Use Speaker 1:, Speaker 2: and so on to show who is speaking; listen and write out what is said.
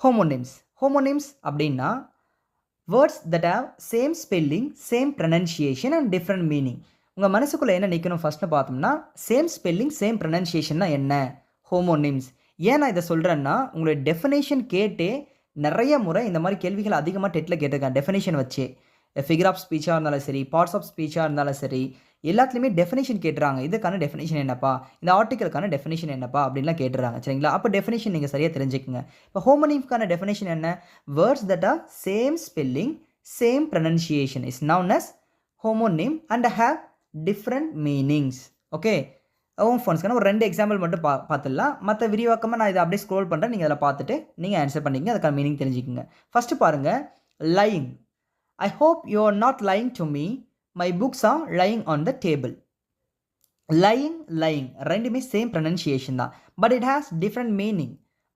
Speaker 1: Homonyms. Homonyms அப்படின்னா words that have same spelling, same pronunciation and different meaning. உங்கள் மனசுக்குள்ளே என்ன நிற்கணும் ஃபஸ்ட்டு பார்த்தோம்னா, சேம் ஸ்பெல்லிங் சேம் ப்ரனன்சியேஷன்னா என்ன? ஹோமோனிம்ஸ். ஏன் நான் இதை சொல்கிறேன்னா, உங்களுடைய டெஃபினேஷன் கேட்டே நிறைய முறை இந்த மாதிரி கேள்விகள் அதிகமாக டெட்டில் கேட்டிருக்காங்க டெஃபினேஷன் வச்சு. ஃபிகர் ஆஃப் ஸ்பீச்சாக இருந்தாலும் சரி, பார்ட்ஸ் ஆஃப் ஸ்பீச்சாக இருந்தாலும் சரி, எல்லாத்துலேயுமே டெஃபினேஷன் கேட்டுறாங்க. இதுக்கான டெஃபினேஷன் என்னப்பா, இந்த ஆர்டிக்கலுக்கான டெஃபினேஷன் என்னப்பா அப்படின்லாம் கேட்டுறாங்க. சரிங்களா? அப்போ டெஃபினேஷன் நீங்கள் சரியாக தெரிஞ்சுக்கங்க. இப்போ ஹோமோனிம்க்கான டெஃபினேஷன் என்ன? Words that are same spelling, same pronunciation is known as homonym and have different meanings. Okay, home ஃபோன்ஸ்க்கான ஒரு 2 எக்ஸாம்பிள் மட்டும் பார்த்துடலாம். மற்ற விரிவாக்கமாக நான் இதை அப்படியே ஸ்க்ரோல் பண்ணுறேன். நீங்கள் அதில் பார்த்துட்டு நீங்கள் ஆன்சர் பண்ணிக்கங்க. அதுக்கான மீனிங் தெரிஞ்சுக்கங்க. ஃபஸ்ட்டு பாருங்கள், lying. I hope you are not lying to me. My books are lying on the table. Lying, lying ரெண்டுமே சேம் ப்ரனன்சியேஷன் தான். But it has different meaning.